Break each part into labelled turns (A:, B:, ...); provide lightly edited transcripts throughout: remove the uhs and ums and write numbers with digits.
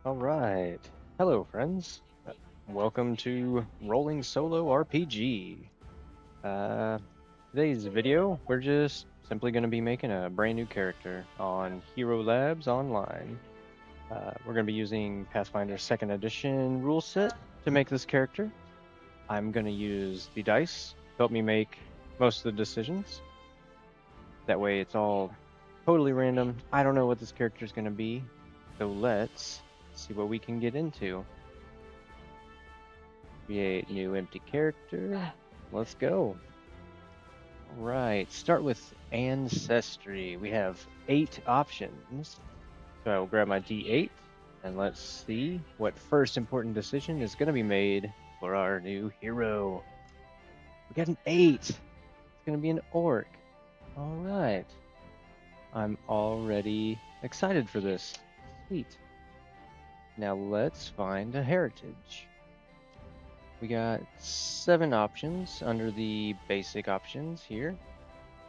A: Alright. Hello, friends. Welcome to Rolling Solo RPG. Uh, Today's video, we're just simply going to be making a brand new character on Hero Labs Online. We're going to be using Pathfinder 2nd Edition rule set to make this character. I'm going to use the dice to help me make most of the decisions. That way it's all totally random. I don't know what this character is going to be, so let's see what we can get into. Create new empty character. Let's go. All right, start with ancestry. We have 8 options. So I will grab my D8 and let's see what first important decision is going to be made for our new hero. We got an 8. It's going to be an orc. All right. I'm already excited for this. Sweet. Now let's find a heritage. We got 7 options under the basic options here.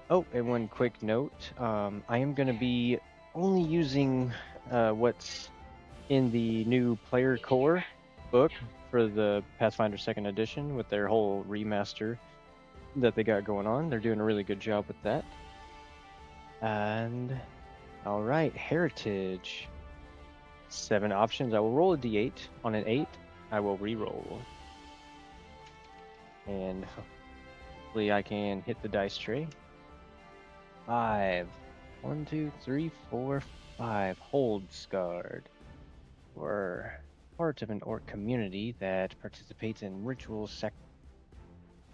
A: Oh, and one quick note. I am going to be only using what's in the new player core book for the Pathfinder 2nd Edition with their whole remaster that they got going on. They're doing a really good job with that. And, alright, heritage. 7 options. I will roll a d8. On an 8, I will re-roll. And hopefully I can hit the dice tray. 5. 1, 2, 3, 4, 5. Hold scarred. We're part of an orc community that participates in ritual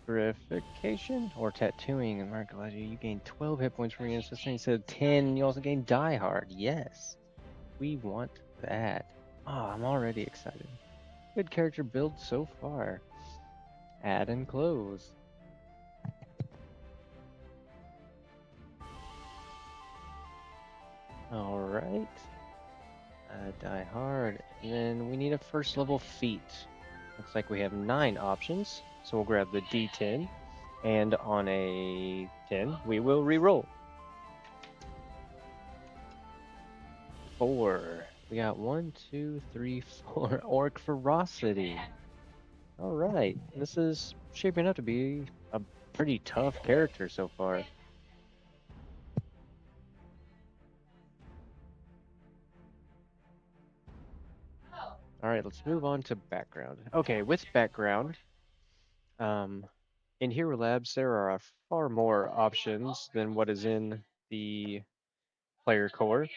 A: sacrification or tattooing. And Mark, you gain 12 hit points from your ancestor instead of 10. You also gain Die Hard. Yes, we want that. Oh, I'm already excited. Good character build so far. Add and close. Alright. Die Hard. And then we need a first level feat. Looks like we have 9 options. So we'll grab the D10. And on a 10, we will re-roll. 4. We got 1, 2, 3, 4. Orc Ferocity. Alright. This is shaping up to be a pretty tough character so far. Alright, let's move on to background. Okay, with background, in Hero Labs, there are far more options than what is in the player core.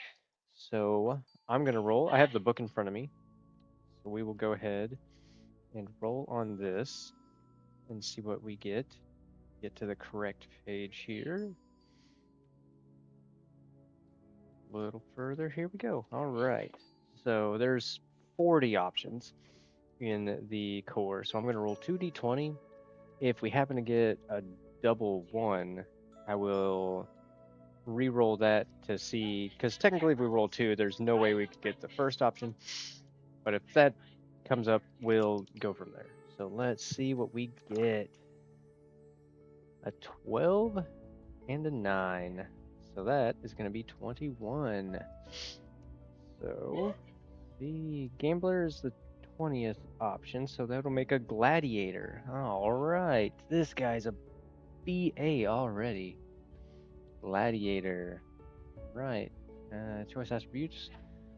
A: So I'm going to roll. I have the book in front of me. So we will go ahead and roll on this and see what we get. Get to the correct page here. A little further. Here we go. All right. So there's 40 options in the core. So I'm going to roll 2d20. If we happen to get a double 1, I will re-roll that to see, because technically if we roll 2, there's no way we could get the first option. But if that comes up, we'll go from there. So let's see what we get. A 12 and a 9. So that is going to be 21. So the gambler is the 20th option, so that'll make a gladiator. All right, this guy's a BA already. Gladiator. Right. Choice attributes.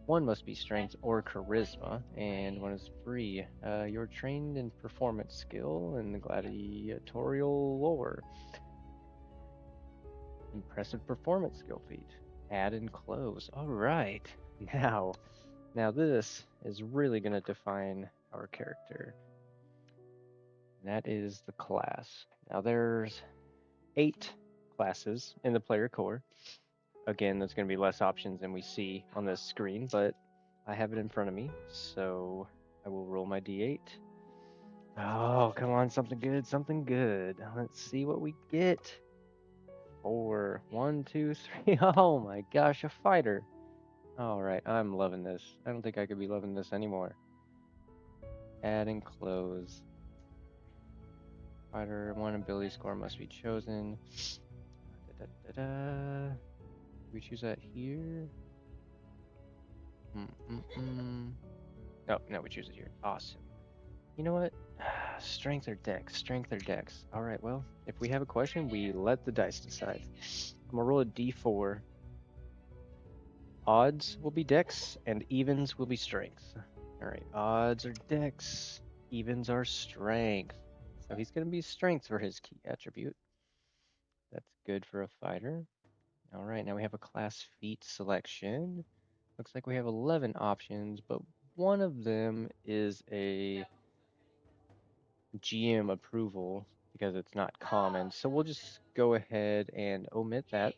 A: One must be strength or charisma, and one is free. You're trained in performance skill and the gladiatorial lore. Impressive performance skill feat. Add and close. All right. Now this is really going to define our character. And that is the class. Now there's 8 classes in the player core. Again, there's going to be less options than we see on this screen, but I have it in front of me, so I will roll my d8. Oh, come on, something good, something good. Let's see what we get. 4. 1, 2, 3. Oh my gosh, a fighter. All right, I'm loving this. I don't think I could be loving this anymore. Add and close. Fighter 1 ability score must be chosen. We choose that here. Oh, no, we choose it here. Awesome. You know what? Strength or dex? Strength or dex? All right, well, if we have a question, we let the dice decide. I'm gonna roll a d4. Odds will be dex, and evens will be strength. All right, odds are dex, evens are strength. So he's gonna be strength for his key attribute. That's good for a fighter. All right, now we have a class feat selection. Looks like we have 11 options, but one of them is a GM approval because it's not common. So we'll just go ahead and omit that.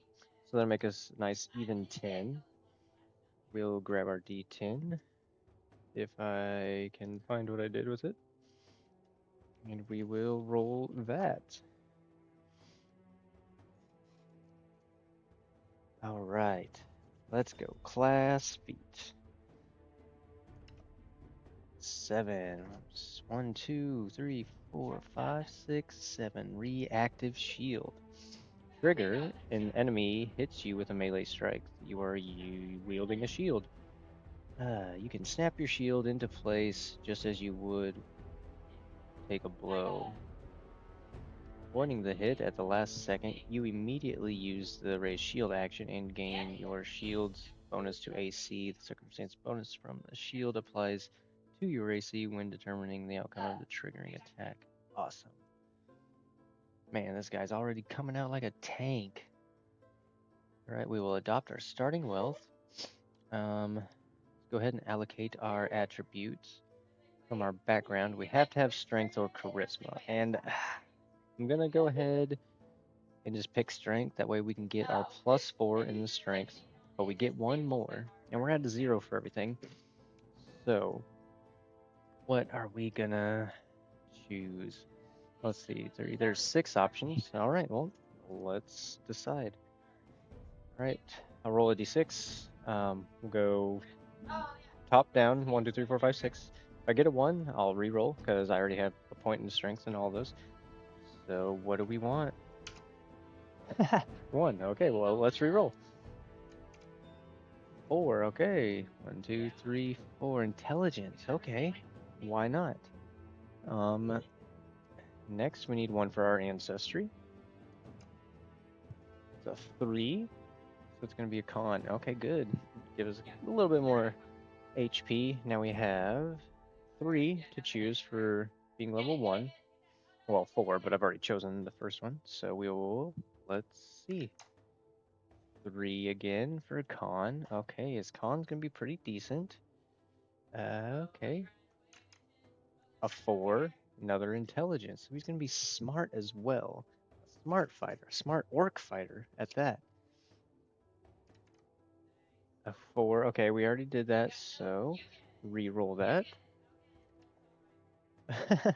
A: So that'll make us a nice even 10. We'll grab our D10 if I can find what I did with it. And we will roll that. All right, let's go. Class feat. 7. 1, 2, 3, 4, 5, 6, 7. Reactive shield. Trigger, an enemy hits you with a melee strike. You are wielding a shield. You can snap your shield into place just as you would take a blow. Avoiding the hit at the last second, you immediately use the raise shield action and gain your shield's bonus to AC. The circumstance bonus from the shield applies to your AC when determining the outcome of the triggering attack. Awesome. Man, this guy's already coming out like a tank. All right, we will adopt our starting wealth. Let's go ahead and allocate our attributes from our background. We have to have strength or charisma, and I'm gonna go ahead and just pick strength. That way we can get our +4 in the strength, but we get one more, and we're at 0 for everything. So, what are we gonna choose? Let's see. There's 6 options. All right, well, let's decide. All right, I'll roll a d6. We'll go top down 1, 2, 3, 4, 5, 6. If I get a 1, I'll re-roll because I already have a point in strength and all those. So, what do we want? 1. Okay, well, let's re-roll. 4. Okay. 1, 2, 3, 4. Intelligence. Okay. Why not? Um, Next we need one for our ancestry. It's a 3. So it's gonna be a con. Okay, good. Give us a little bit more HP. Now we have 3 to choose for being level 1. Well, 4, but I've already chosen the first one. So we will, let's see. 3 again for a con. Okay, his con's gonna be pretty decent. Okay. A 4, another intelligence. So he's gonna be smart as well. A smart fighter, a smart orc fighter at that. A 4. Okay, we already did that, so re-roll that.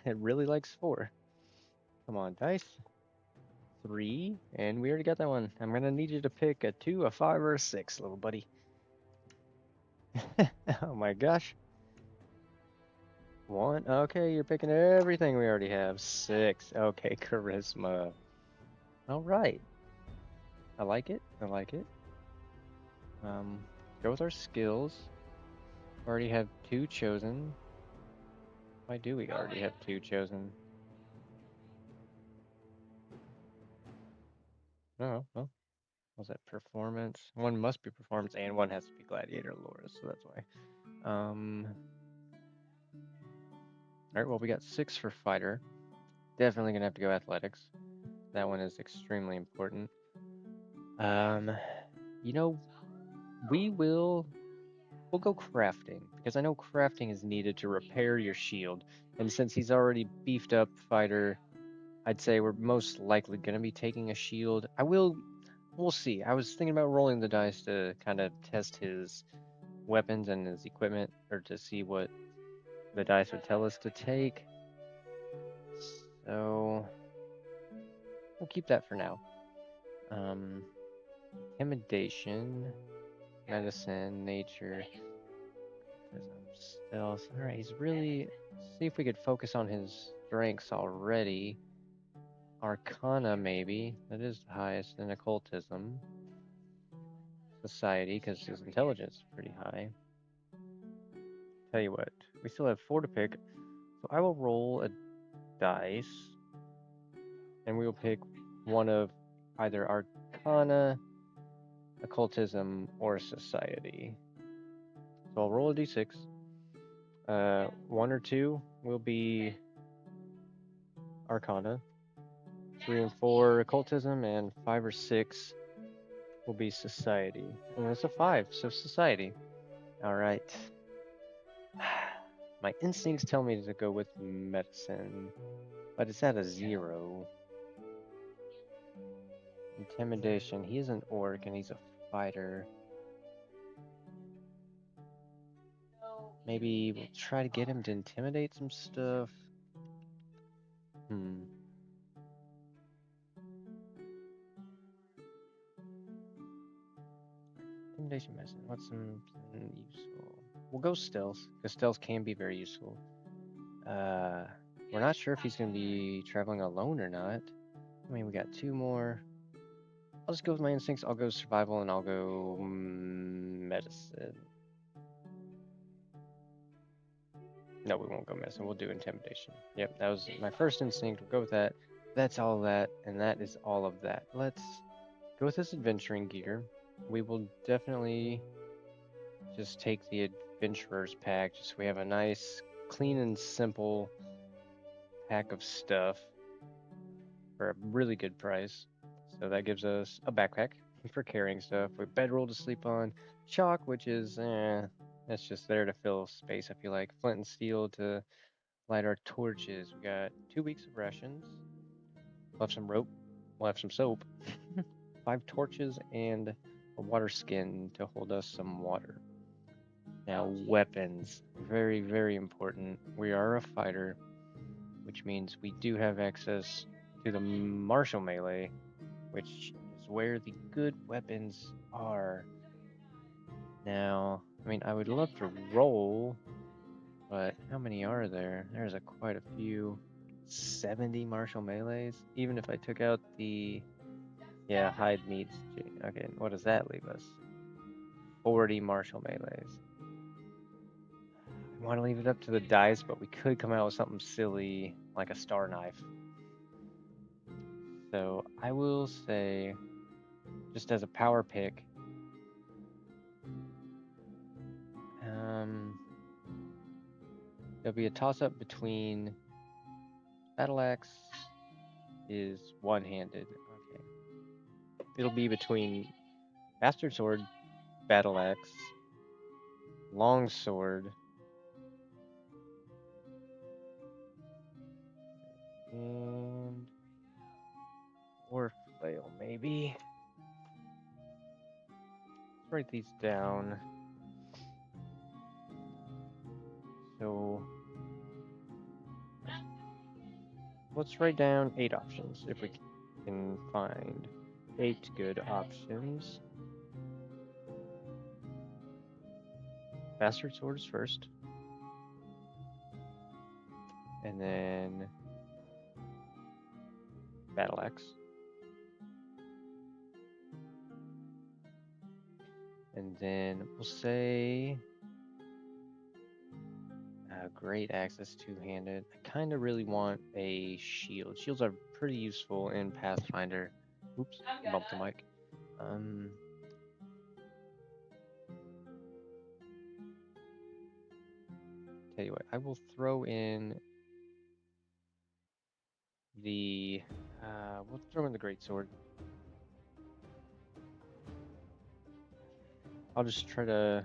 A: It really likes 4. Come on, dice. 3, and we already got that one. I'm gonna need you to pick a 2, a 5, or a 6, little buddy. Oh my gosh. 1. Okay, you're picking everything we already have. 6. Okay, charisma. All right. I like it. I like it. Go with our skills. Already have 2 chosen. Why do we already have 2 chosen? Oh, well, was that performance? One must be performance, and one has to be gladiator lore, so that's why. All right, well, we got 6 for fighter. Definitely gonna have to go athletics. That one is extremely important. Um, you know, we'll go crafting because I know crafting is needed to repair your shield, and since he's already beefed up fighter, I'd say we're most likely gonna be taking a shield. We'll see. I was thinking about rolling the dice to kind of test his weapons and his equipment, or to see what the dice would tell us to take. So we'll keep that for now. Um, Intimidation, medicine, nature, stealth. All right, he's really. See if we could focus on his strengths already. Arcana, maybe. That is the highest. In occultism. Society, because his intelligence is pretty high. Tell you what, we still have 4 to pick, so I will roll a dice, and we will pick one of either Arcana, Occultism, or Society. So I'll roll a d6. 1 or 2 will be Arcana, 3 and 4 Occultism, and 5 or 6 will be Society. And it's a 5, so Society. All right. My instincts tell me to go with Medicine, but it's at a 0. Intimidation. He is an orc and he's a fighter. Maybe we'll try to get him to intimidate some stuff. Intimidation medicine. What's something useful? We'll go stealth, because stealth can be very useful. We're not sure if he's going to be traveling alone or not. I mean, we got 2 more. I'll just go with my instincts. I'll go survival and I'll go medicine. No, we won't go medicine. We'll do intimidation. Yep, that was my first instinct. We'll go with that. That's all of that, and that is all of that. Let's go with this adventuring gear. We will definitely just take the adventurer's pack, just so we have a nice, clean and simple pack of stuff for a really good price. So that gives us a backpack for carrying stuff, with bedroll to sleep on, chalk, which is, that's just there to fill space, I feel like, flint and steel to light our torches. We got 2 weeks of rations. We'll have some rope. We'll have some soap. 5 torches and a water skin to hold us some water. Now, weapons. Very, very important. We are a fighter, which means we do have access to the martial melee, which is where the good weapons are. Now, I mean, I would love to roll, but how many are there? There's quite a few. 70 martial melees? Even if I took out the... Yeah, hide meats. Okay, what does that leave us? 40 martial melees. I want to leave it up to the dice, but we could come out with something silly, like a star knife. So I will say, just as a power pick, there'll be a toss-up between battle axe is one-handed. Okay. It'll be between bastard sword, battle axe, long sword, and or flail maybe. Let's write these down. So let's write down 8 options if we can find 8 good options. Bastard sword is first, and then battle axe, and then we'll say great axe is 2-handed. I kind of really want a shield. Shields are pretty useful in Pathfinder. Oops, bumped the mic. Tell you what, I will throw in the we'll throw in the greatsword. I'll just try to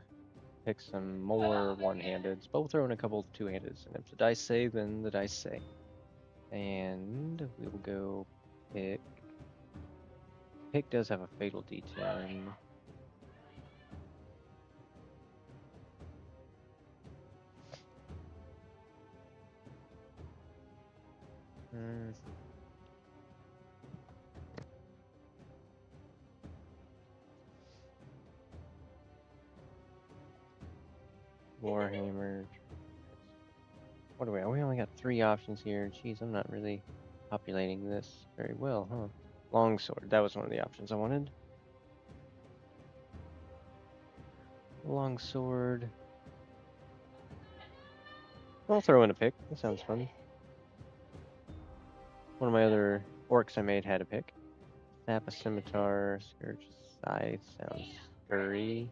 A: pick some more one-handeds, but we'll throw in a couple 2-handeds, and if the dice say, then the dice say. And we will go pick. Pick does have a fatal D10. Warhammer. What do we? We only got 3 options here. Jeez, I'm not really populating this very well, huh? Longsword. That was one of the options I wanted. Longsword. I'll throw in a pick. That sounds fun. One of my other orcs I made had a pick. Snap a scimitar, scourge scythe sounds scurry.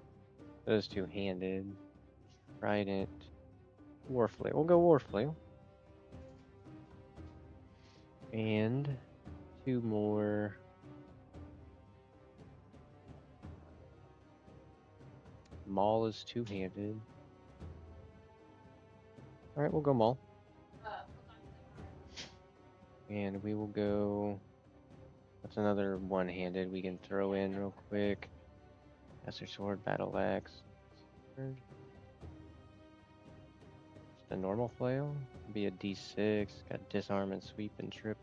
A: Those two-handed. Trident. Warflail. We'll go Warflail. And two more. Maul is two-handed. Alright, we'll go Maul. And we will go... What's another one-handed we can throw in real quick? Master Sword, Battle Axe. Just a normal flail. Be a D6. Got disarm and sweep and trip.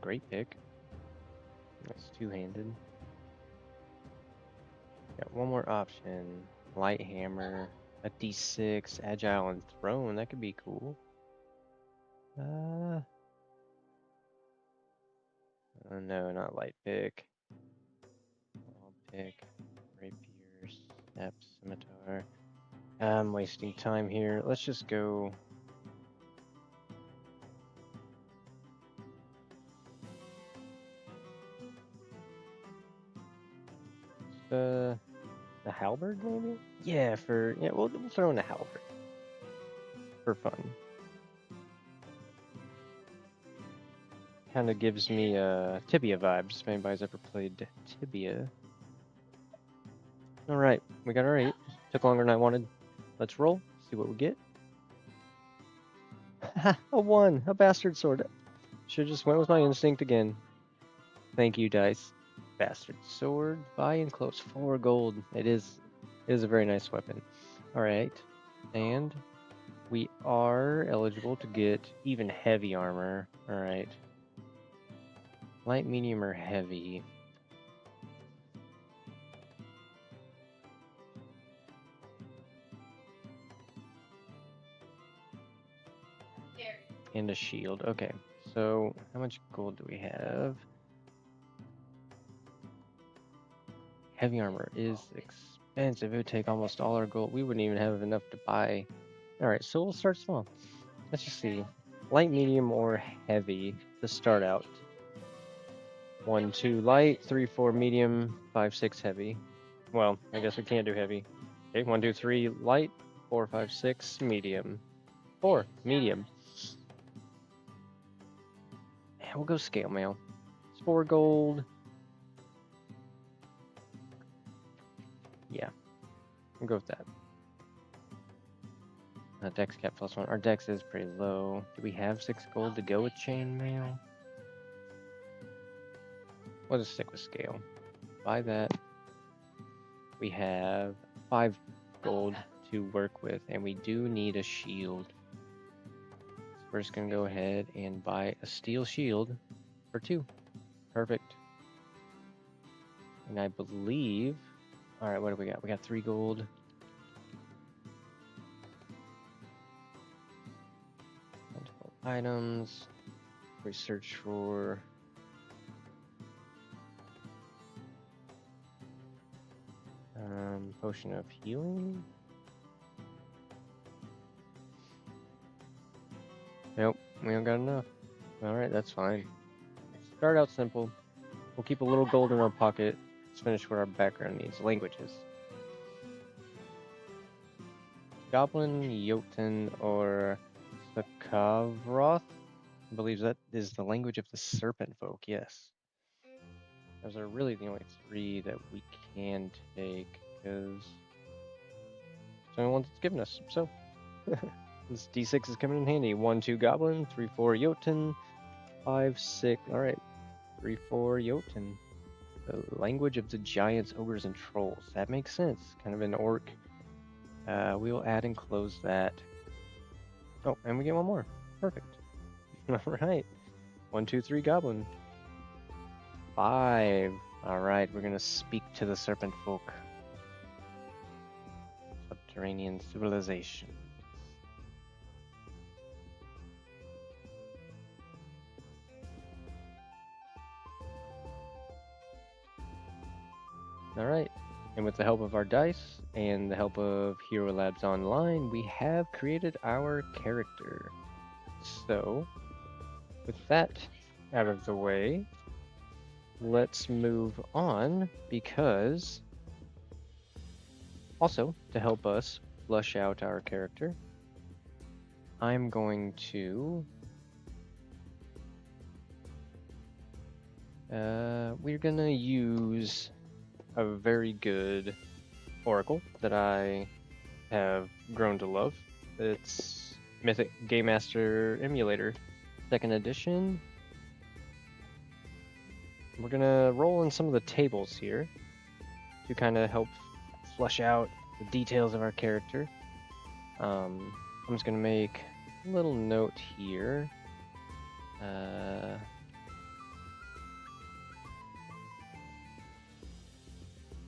A: Great pick. That's two-handed. Got one more option. Light hammer. A D6. Agile and thrown. That could be cool. Oh no, not light pick. I'll pick rapier, snap, scimitar. I'm wasting time here. Let's just go. The halberd maybe? Yeah, we'll throw in a halberd for fun. Kind of gives me Tibia vibes. If anybody's ever played Tibia. All right, we got our 8. Took longer than I wanted. Let's roll. See what we get. A 1, a bastard sword. Should just went with my instinct again. Thank you, dice. Bastard sword. Buy and close 4 gold. It is a very nice weapon. All right, and we are eligible to get even heavy armor. All right. Light, medium, or heavy? And a shield. Okay, so how much gold do we have? Heavy armor is expensive. It would take almost all our gold. We wouldn't even have enough to buy. All right, so we'll start small. Let's just see. Light, medium, or heavy to start out. 1, 2 light, 3, 4 medium, 5, 6 heavy. Well, I guess we can't do heavy. Okay, 1, 2, 3 light, 4, 5, 6 medium. 4 medium. Yeah, we'll go scale mail. It's 4 gold. Yeah, we'll go with that. Dex cap +1. Our dex is pretty low. Do we have 6 gold to go with chainmail? We'll just stick with scale. Buy that. We have 5 gold to work with, and we do need a shield. So we're just gonna go ahead and buy a steel shield for 2. Perfect. And I believe... Alright, what do we got? We got 3 gold. Multiple items. We search for... potion of healing? Nope, we don't got enough. Alright, that's fine. Start out simple. We'll keep a little gold in our pocket. Let's finish what our background needs. Languages. Goblin, Jotun, or Sakavroth? I believe that is the language of the serpent folk, yes. Those are really the only 3 that we can take, because it's the only one that's given us, so. This D6 is coming in handy. 1, 2 Goblin, 3, 4 Jotun, 5, 6. Alright. 3, 4 Jotun. The language of the giants, ogres, and trolls. That makes sense. Kind of an orc. We will add and close that. Oh, and we get one more. Perfect. Alright. 1, 2, 3 Goblin. 5. Alright, we're gonna speak to the serpent folk. Subterranean civilization. Alright, and with with the help of our dice and the help of Hero Labs Online, we have created our character. So, with that out of the way, let's move on, because also to help us flush out our character, I'm going to we're gonna use a very good oracle that I have grown to love. It's Mythic Game Master Emulator, 2nd edition. We're gonna roll in some of the tables here to kind of help flush out the details of our character. I'm just gonna make a little note here.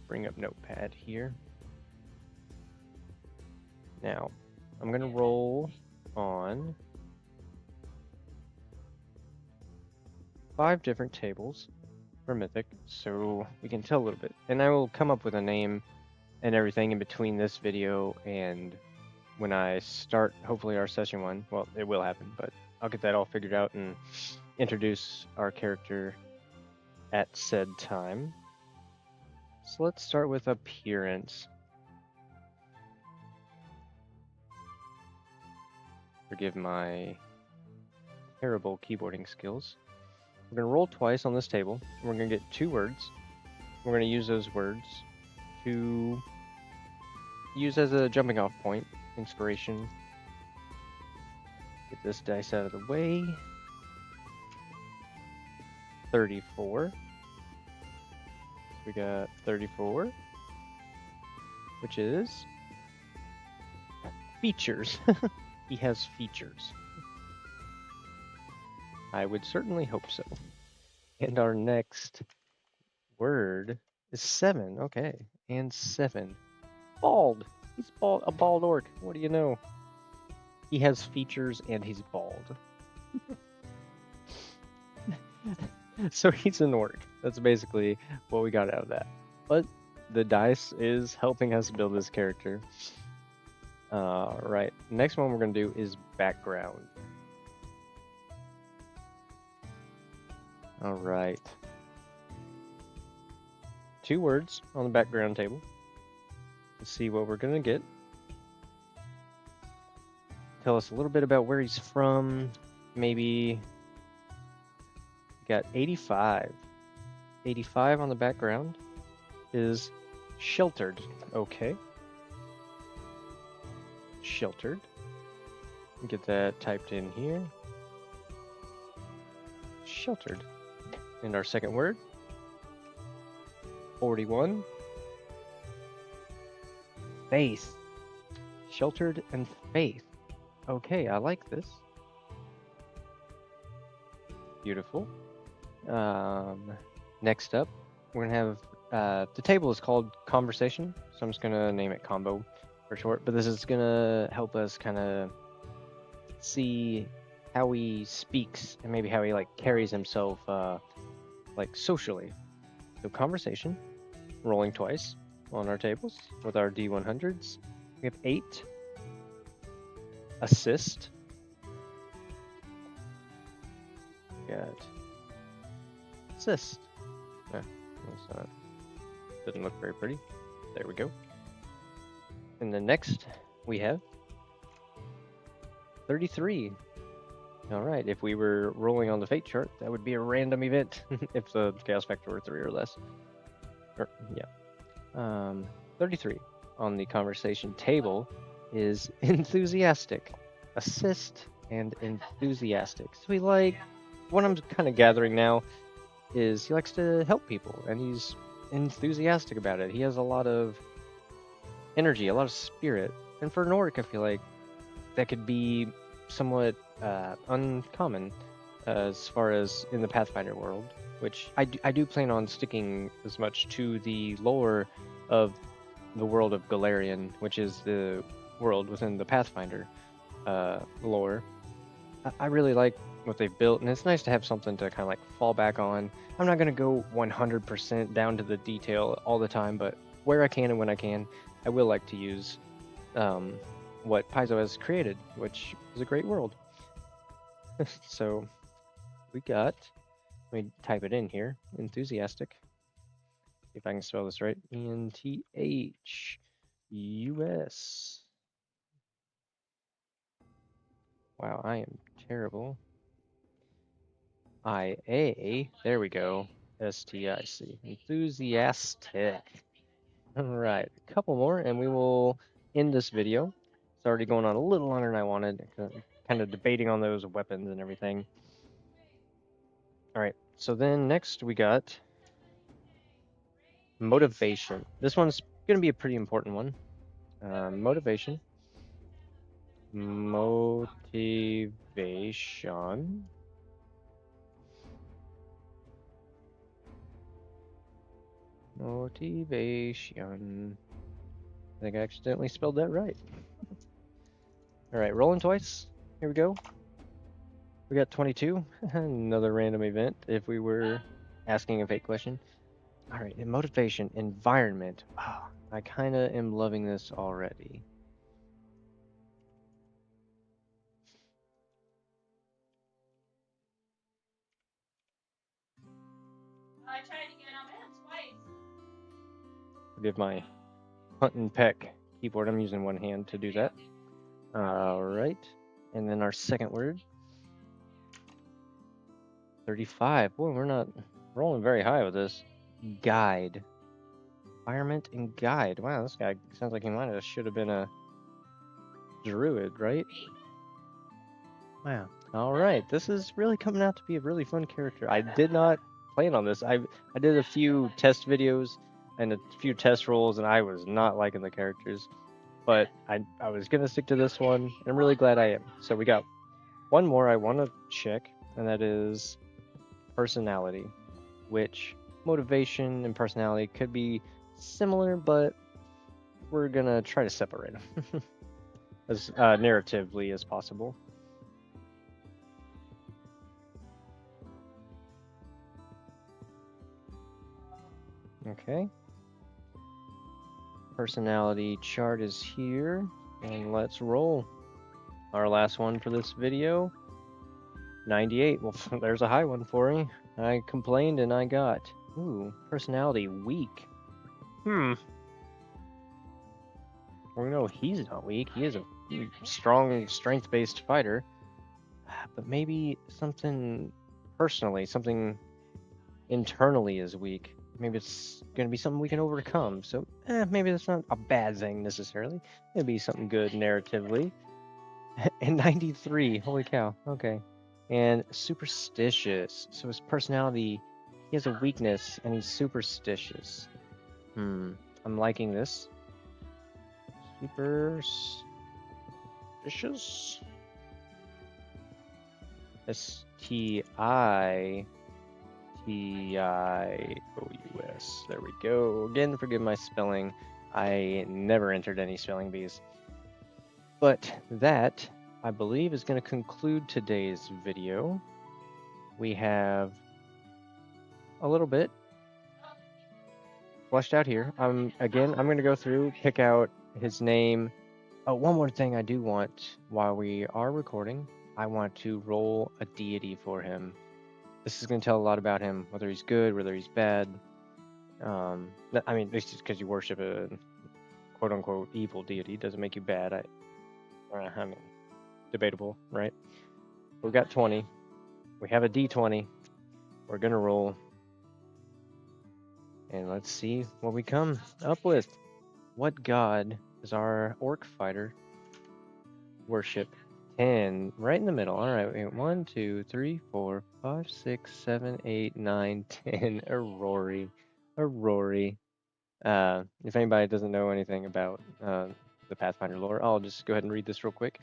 A: Bring up Notepad here. Now, I'm gonna roll on 5 different tables for Mythic, so we can tell a little bit. And I will come up with a name and everything in between this video and when I start, hopefully, our session 1. Well, it will happen, but I'll get that all figured out and introduce our character at said time. So let's start with appearance. Forgive my terrible keyboarding skills. We're going to roll twice on this table. We're going to get 2 words. We're going to use those words to use as a jumping off point, inspiration. Get this dice out of the way. 34. We got 34, which is features. He has features. I would certainly hope so. And our next word is 7. Okay, and 7. Bald. He's bald, a bald orc. What do you know? He has features and he's bald. So he's an orc. That's basically what we got out of that. But the dice is helping us build this character. Right. Next one we're going to do is background. All right. 2 words on the background table. Let's see what we're going to get. Tell us a little bit about where he's from. Maybe got 85. 85 on the background is sheltered. Okay. Sheltered. Get that typed in here. Sheltered. And our second word, 41. Faith. Sheltered and faith. Okay, I like this. Beautiful. Next up, we're going to have, the table is called Conversation, so I'm just going to name it Combo for short, but this is going to help us kind of see how he speaks and maybe how he like carries himself like socially. So Conversation, rolling twice on our tables with our D100s. We have 8. Assist. Got assist. Doesn't look very pretty. There we go. And then next we have 33. All right, if we were rolling on the fate chart, that would be a random event if the chaos factor were 3 or less. 33 on the conversation table is enthusiastic. Assist and enthusiastic. So he what I'm kind of gathering now is he likes to help people and he's enthusiastic about it. He has a lot of energy, a lot of spirit. And for an orc, I feel like that could be somewhat uncommon as far as in the Pathfinder world, which I do plan on sticking as much to the lore of the world of Galarian, which is the world within the Pathfinder lore. I really like what they've built, and it's nice to have something to fall back on. I'm not going to go 100% down to the detail all the time, but where I can and when I can, I will like to use what Paizo has created, which is a great world. So we got, let me type it in here, enthusiastic. See if I can spell this right. ENTHUS. Wow, I am terrible. IA, there we go. STIC. Enthusiastic. All right, a couple more, and we will end this video. It's already going on a little longer than I wanted, kind of debating on those weapons and everything. All right, so then next we got motivation. This one's going to be a pretty important one. Motivation. Motivation. Motivation. I think I accidentally spelled that right. All right, rolling twice. Here we go. We got 22. Another random event if we were asking a fake question. All right, and motivation, environment. Oh, I kind of am loving this already. I tried to get on that twice. Forgive my hunt and peck keyboard. I'm using one hand to do that. All right, and then our second word. 35. Boy, we're not rolling very high with this. Guide. Environment and guide. Wow, this guy sounds like he might have should have been a druid, right? Wow. All right, this is really coming out to be a really fun character. I did not plan on this. I did a few test videos and a few test rolls, and I was not liking the characters. But I was gonna stick to this one, and I'm really glad I am. So we got one more I want to check, and that is personality, which motivation and personality could be similar, but we're gonna try to separate them as narratively as possible. Okay. Personality chart is here, and let's roll. Our last one for this video, 98. Well, there's a high one for me. I complained and I got. Ooh, personality weak. We know he's not weak. He is a strong, strength-based fighter. But maybe something personally, something internally is weak. Maybe it's going to be something we can overcome. So maybe that's not a bad thing necessarily. Maybe something good narratively. And 93, holy cow. Okay. And superstitious. So his personality, he has a weakness and he's superstitious. I'm liking this. Superstitious. STITIOUS. There we go. Again, forgive my spelling. I never entered any spelling bees. But that, I believe, is going to conclude today's video. We have a little bit fleshed out here. Again, I'm going to go through, pick out his name. Oh, one more thing I do want while we are recording. I want to roll a deity for him. This is going to tell a lot about him, whether he's good, whether he's bad. I mean, it's just because you worship a quote-unquote evil deity doesn't make you bad. I mean, debatable, right? We've got 20. We have a d20. We're going to roll. And let's see what we come up with. What god does our orc fighter worship? 10, right in the middle. All right, wait, 1, 2, 3, 4, 5, 6, 7, 8, 9, 10. Aurori. If anybody doesn't know anything about the Pathfinder lore, I'll just go ahead and read this real quick.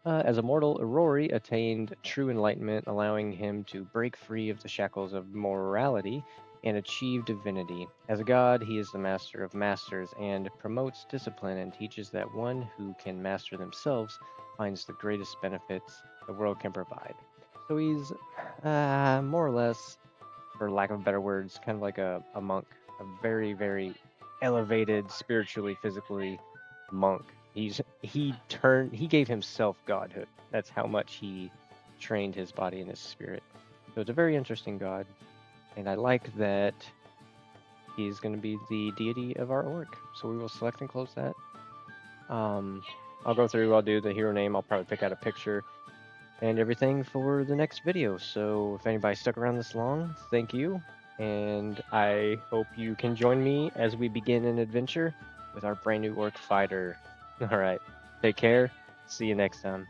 A: As a mortal, Aurori attained true enlightenment, allowing him to break free of the shackles of morality and achieve divinity. As a god, he is the master of masters and promotes discipline and teaches that one who can master themselves finds the greatest benefits the world can provide. So he's more or less, for lack of better words, kind of like a monk, a very, very elevated spiritually, physically monk. He gave himself godhood. That's how much he trained his body and his spirit. So it's a very interesting god, and I like that he's going to be the deity of our org. So we will select and close that. I'll go through, I'll do the hero name, I'll probably pick out a picture and everything for the next video. So if anybody stuck around this long, thank you. And I hope you can join me as we begin an adventure with our brand new orc fighter. All right, take care. See you next time.